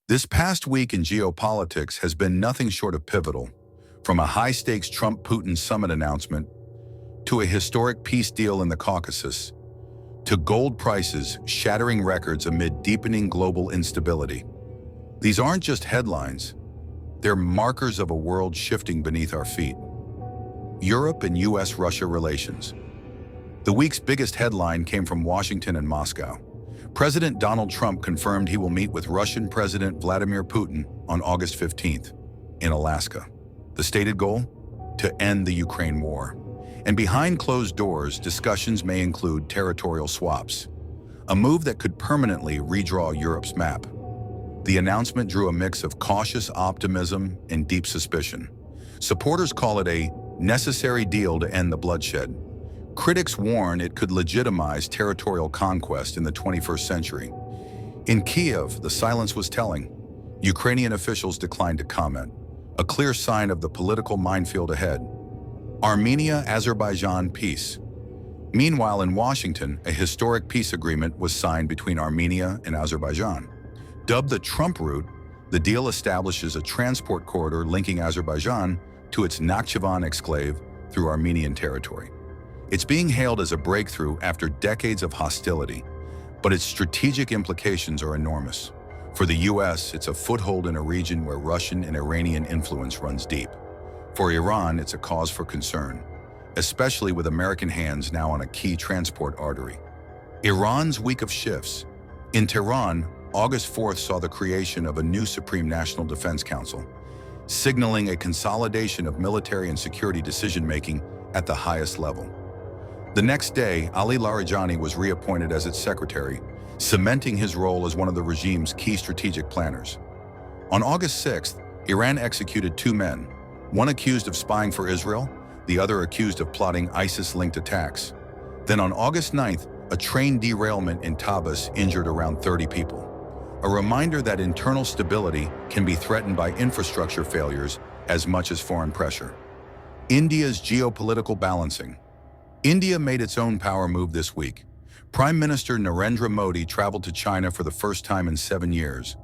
This past week in geopolitics has been nothing short of pivotal, from a high-stakes Trump-Putin summit announcement to a historic peace deal in the Caucasus, to gold prices shattering records amid deepening global instability. These aren't just headlines, they're markers of a world shifting beneath our feet. Europe and US-Russia relations. The week's biggest headline came from Washington and Moscow. President Donald Trump confirmed he will meet with Russian President Vladimir Putin on August 15th in Alaska. The stated goal? To end the Ukraine war. And behind closed doors, discussions may include territorial swaps, a move that could permanently redraw Europe's map. The announcement drew a mix of cautious optimism and deep suspicion. Supporters call it a necessary deal to end the bloodshed. Critics warn it could legitimize territorial conquest in the 21st century. In Kiev, the silence was telling. Ukrainian officials declined to comment, a clear sign of the political minefield ahead. Armenia, Azerbaijan peace. Meanwhile, in Washington, a historic peace agreement was signed between Armenia and Azerbaijan. Dubbed the Trump route, the deal establishes a transport corridor linking Azerbaijan to its Nakhchivan exclave through Armenian territory. It's being hailed as a breakthrough after decades of hostility, but its strategic implications are enormous. For the US, it's a foothold in a region where Russian and Iranian influence runs deep. For Iran, it's a cause for concern, especially with American hands now on a key transport artery. Iran's week of shifts. In Tehran, August 4th saw the creation of a new Supreme National Defense Council, signaling a consolidation of military and security decision-making at the highest level. The next day, Ali Larijani was reappointed as its secretary, cementing his role as one of the regime's key strategic planners. On August 6th, Iran executed two men, one accused of spying for Israel, the other accused of plotting ISIS-linked attacks. Then on August 9th, a train derailment in Tabriz injured around 30 people. A reminder that internal stability can be threatened by infrastructure failures as much as foreign pressure. India's geopolitical balancing. India made its own power move this week. Prime Minister Narendra Modi traveled to China for the first time in 7 years,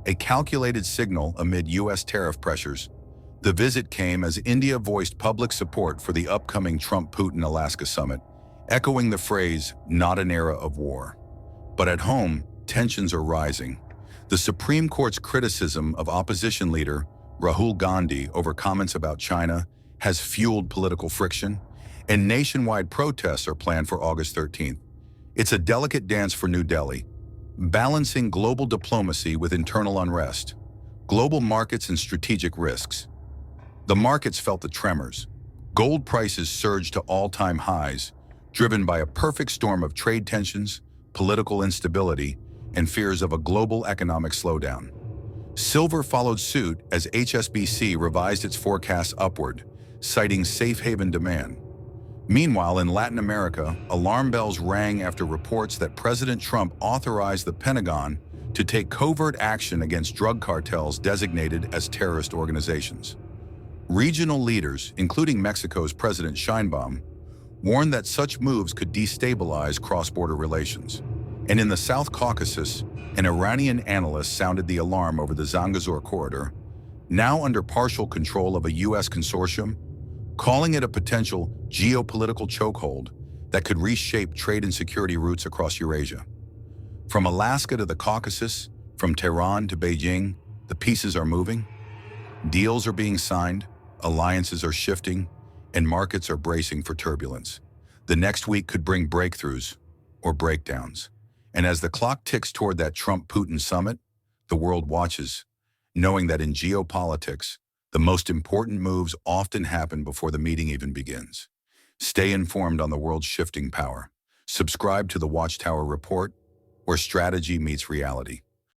a calculated signal amid US tariff pressures. The visit came as India voiced public support for the upcoming Trump-Putin Alaska summit, echoing the phrase, "not an era of war." But at home, tensions are rising. The Supreme Court's criticism of opposition leader Rahul Gandhi over comments about China has fueled political friction, and nationwide protests are planned for August 13th. It's a delicate dance for New Delhi, balancing global diplomacy with internal unrest, global markets and strategic risks. The markets felt the tremors. Gold prices surged to all-time highs, driven by a perfect storm of trade tensions, political instability, and fears of a global economic slowdown. Silver followed suit as HSBC revised its forecasts upward, citing safe haven demand. Meanwhile, in Latin America, alarm bells rang after reports that President Trump authorized the Pentagon to take covert action against drug cartels designated as terrorist organizations. Regional leaders, including Mexico's President Sheinbaum, warned that such moves could destabilize cross-border relations. And in the South Caucasus, an Iranian analyst sounded the alarm over the Zangezur corridor, now under partial control of a US consortium, calling it a potential geopolitical chokehold that could reshape trade and security routes across Eurasia. From Alaska to the Caucasus, from Tehran to Beijing, the pieces are moving. Deals are being signed, alliances are shifting, and markets are bracing for turbulence. The next week could bring breakthroughs or breakdowns. And as the clock ticks toward that Trump-Putin summit, the world watches, knowing that in geopolitics, the most important moves often happen before the meeting even begins. Stay informed on the world's shifting power. Subscribe to the Watchtower Report, where strategy meets reality.